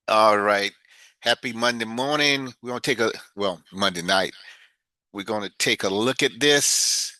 All right. Happy Monday morning. We're going to Monday night. We're going to take a look at this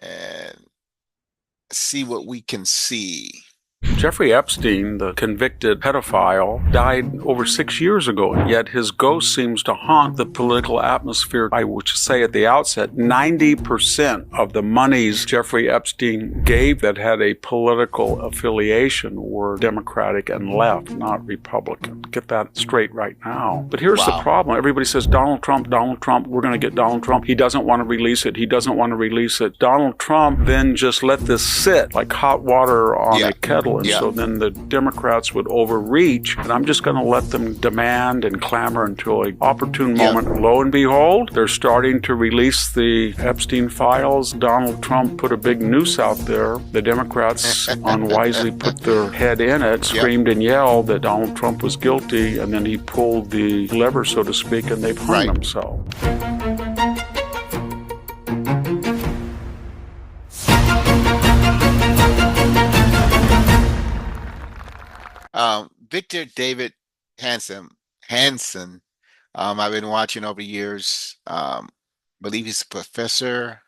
and see what we can see. Jeffrey Epstein, the convicted pedophile, died over 6 years ago, yet his ghost seems to haunt the political atmosphere. I would say at the outset, 90% of the monies Jeffrey Epstein gave that had a political affiliation were Democratic and left, not Republican. Get that straight right now. But here's the Wow. problem. Everybody says, Donald Trump, we're going to get Donald Trump. He doesn't want to release it. He doesn't want to release it. Donald Trump then just let this sit like hot water on Yeah. a kettle. And Yeah. so then the Democrats would overreach, and I'm just going to let them demand and clamor until an opportune Yeah. moment. Lo and behold, they're starting to release the Epstein files. Donald Trump put a big noose out there. The Democrats unwisely put their head in it, screamed and yelled that Donald Trump was guilty, and then he pulled the lever, so to speak, and they've hung Right. themselves. Victor David Hansen. I've been watching over the years. Believe he's a professor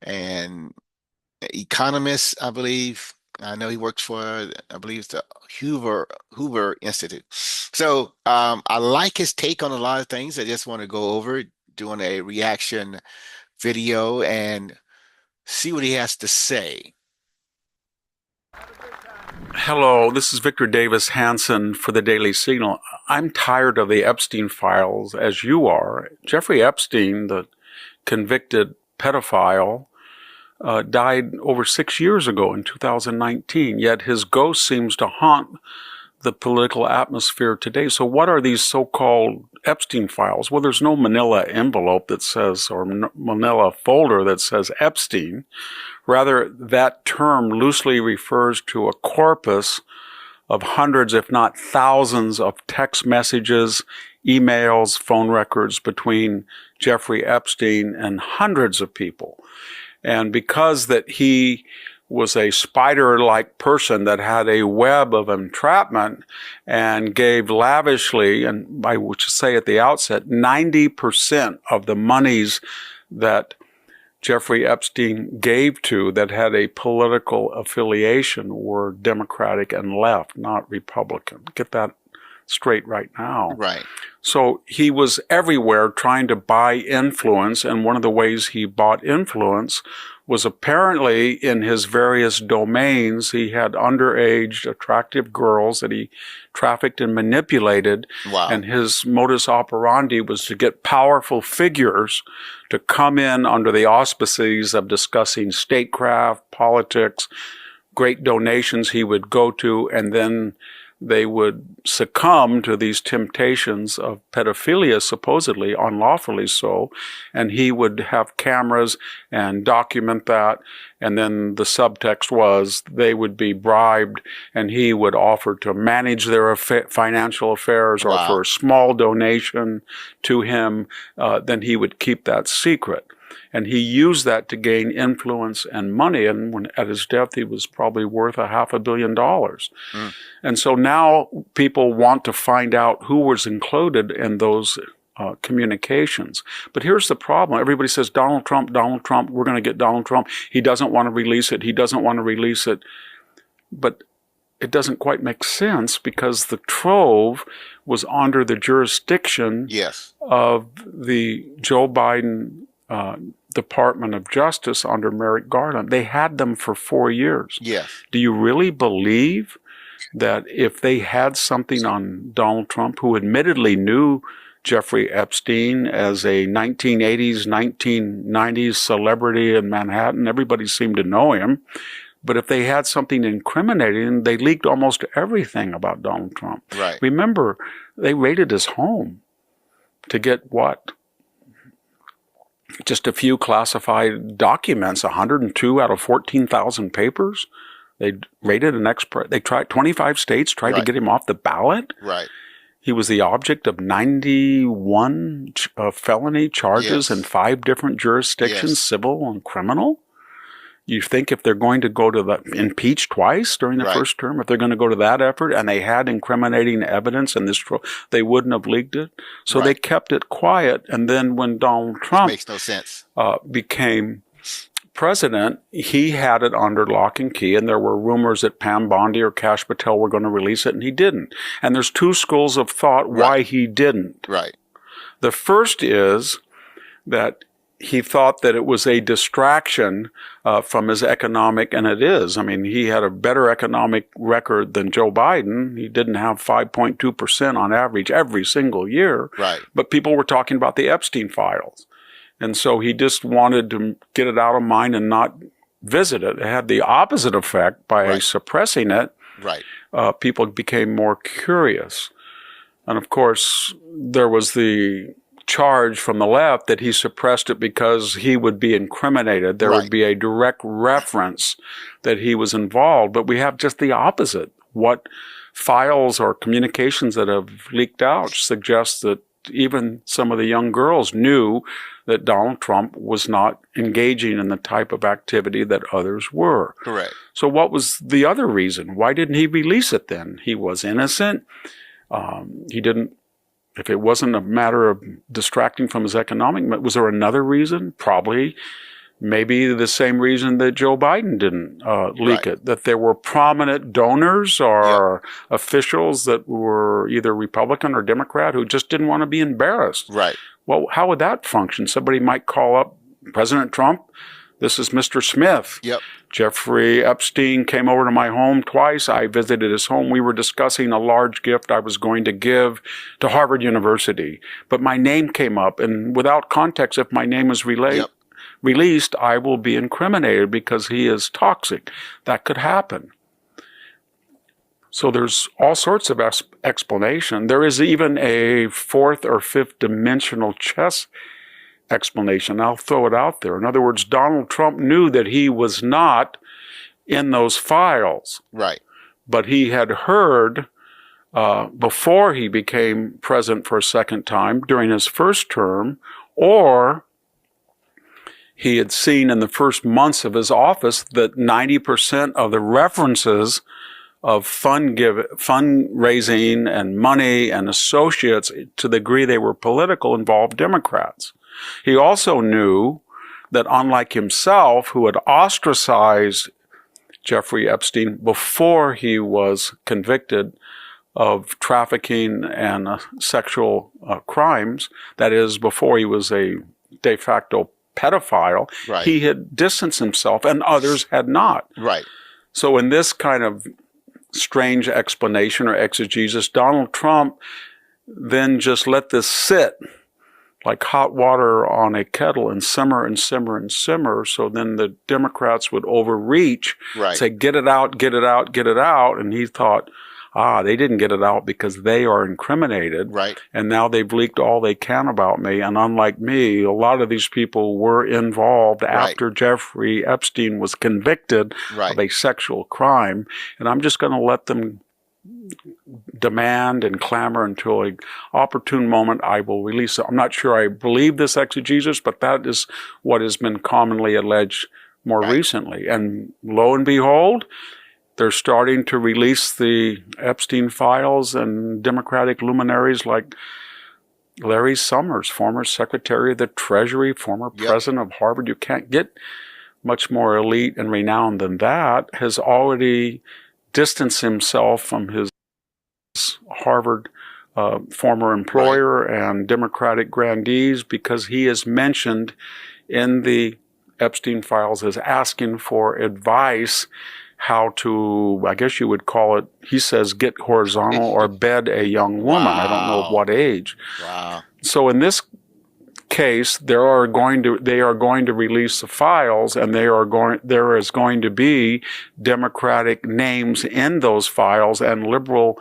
and economist, I believe. I know he works for, I believe it's the Hoover Institute. So I like his take on a lot of things. I just want to go over it, doing a reaction video and see what he has to say. Hello, this is Victor Davis Hanson for the Daily Signal. I'm tired of the Epstein files, as you are. Jeffrey Epstein, the convicted pedophile, died over 6 years ago in 2019, yet his ghost seems to haunt the political atmosphere today. So what are these so-called Epstein files? Well, there's no manila envelope that says, or manila folder that says Epstein. Rather, that term loosely refers to a corpus of hundreds, if not thousands, of text messages, emails, phone records between Jeffrey Epstein and hundreds of people. And because that he was a spider-like person that had a web of entrapment and gave lavishly, and I would say at the outset, 90% of the monies that Jeffrey Epstein gave to that had a political affiliation were Democratic and left, not Republican. Get that straight right now. Right. So he was everywhere trying to buy influence, and one of the ways he bought influence was apparently in his various domains. He had underage, attractive girls that he trafficked and manipulated, Wow. and his modus operandi was to get powerful figures to come in under the auspices of discussing statecraft, politics, great donations he would go to, and then they would succumb to these temptations of pedophilia, supposedly unlawfully so, and he would have cameras and document that, and then the subtext was they would be bribed, and he would offer to manage their financial affairs, or Wow. for a small donation to him, then he would keep that secret. And he used that to gain influence and money. And when at his death, he was probably worth $500 million. Mm. And so now people want to find out who was included in those communications. But here's the problem. Everybody says, Donald Trump, we're going to get Donald Trump. He doesn't want to release it. He doesn't want to release it. But it doesn't quite make sense because the trove was under the jurisdiction Yes. of the Joe Biden Department of Justice under Merrick Garland. They had them for 4 years. Yes. Do you really believe that if they had something on Donald Trump, who admittedly knew Jeffrey Epstein as a 1980s, 1990s celebrity in Manhattan, everybody seemed to know him, but if they had something incriminating, they leaked almost everything about Donald Trump. Right. Remember, they raided his home to get what? Just a few classified documents, 102 out of 14,000 papers. They raided they tried 25 states, tried to Right. get him off the ballot. Right. He was the object of 91 felony charges Yes. in 5 different jurisdictions, Yes. civil and criminal. You think if they're going to go to the impeach twice during the Right. first term, if they're going to go to that effort, and they had incriminating evidence in this, they wouldn't have leaked it. So they Right. kept it quiet. And then when Donald Which Trump makes no sense. became president, he had it under lock and key, and there were rumors that Pam Bondi or Kash Patel were going to release it, and he didn't. And there's two schools of thought why Right. he didn't. Right. The first is that he thought that it was a distraction from his economic, and it is. I mean, he had a better economic record than Joe Biden. He didn't have 5.2% on average every single year. Right. But people were talking about the Epstein files. And so he just wanted to get it out of mind and not visit it. It had the opposite effect by Right. suppressing it. Right. People became more curious. And of course, there was the charge from the left that he suppressed it because he would be incriminated. There Right. would be a direct reference that he was involved. But we have just the opposite. What files or communications that have leaked out suggest that even some of the young girls knew that Donald Trump was not engaging in the type of activity that others were. Correct. So what was the other reason? Why didn't he release it then? He was innocent. He didn't. If it wasn't a matter of distracting from his economic, was there another reason? Probably, maybe the same reason that Joe Biden didn't leak Right. it, that there were prominent donors or officials that were either Republican or Democrat who just didn't want to be embarrassed. Right. Well, how would that function? Somebody might call up President Trump. This is Mr. Smith. Yep. Jeffrey Epstein came over to my home twice. I visited his home. We were discussing a large gift I was going to give to Harvard University. But my name came up, and without context, if my name is released, I will be incriminated because he is toxic. That could happen. So there's all sorts of explanation. There is even a fourth or fifth dimensional chess explanation. I'll throw it out there. In other words, Donald Trump knew that he was not in those files, Right. but he had heard before he became president for a second time during his first term, or he had seen in the first months of his office that 90% of the references of fundraising and money and associates, to the degree they were political, involved Democrats. He also knew that, unlike himself, who had ostracized Jeffrey Epstein before he was convicted of trafficking and sexual crimes, that is, before he was a de facto pedophile, Right. he had distanced himself and others had not. Right. So in this kind of strange explanation or exegesis, Donald Trump then just let this sit like hot water on a kettle and simmer and simmer and simmer. So then the Democrats would overreach, Right. say, get it out, get it out, get it out. And he thought, they didn't get it out because they are incriminated. Right. And now they've leaked all they can about me. And unlike me, a lot of these people were involved after Jeffrey Epstein was convicted Right. of a sexual crime. And I'm just going to let them demand and clamor until an opportune moment I will release it. I'm not sure I believe this exegesis, but that is what has been commonly alleged more Right. recently. And lo and behold, they're starting to release the Epstein files, and Democratic luminaries like Larry Summers, former Secretary of the Treasury, former president of Harvard. You can't get much more elite and renowned than that, has already distanced himself from his Harvard former employer and Democratic grandees because he is mentioned in the Epstein files as asking for advice how to, I guess you would call it, he says, get horizontal or bed a young woman. Wow. I don't know of what age. Wow. So in this case, they are going to release the files, and there is going to be Democratic names in those files and liberal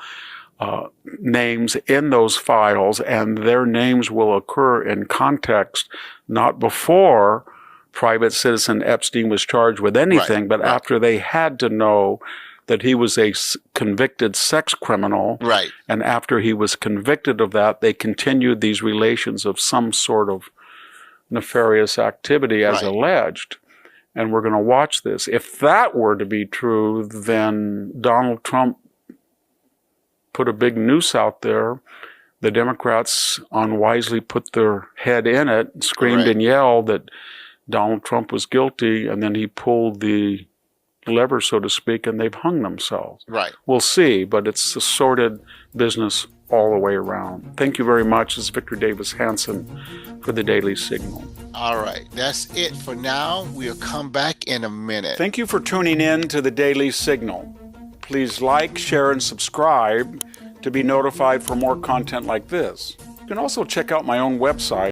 names in those files, and their names will occur in context, not before private citizen Epstein was charged with anything, but after they had to know that he was a convicted sex criminal. Right. And after he was convicted of that, they continued these relations of some sort of nefarious activity as alleged. and we're going to watch this. If that were to be true, then Donald Trump put a big noose out there. The Democrats unwisely put their head in it, screamed Correct. and yelled that Donald Trump was guilty, and then he pulled the lever, so to speak, and they've hung themselves. Right. We'll see, but it's a sordid business all the way around. Thank you very much. This is Victor Davis Hanson for the Daily Signal. All right. That's it for now. We'll come back in a minute. Thank you for tuning in to the Daily Signal. Please like, share, and subscribe to be notified for more content like this. You can also check out my own website,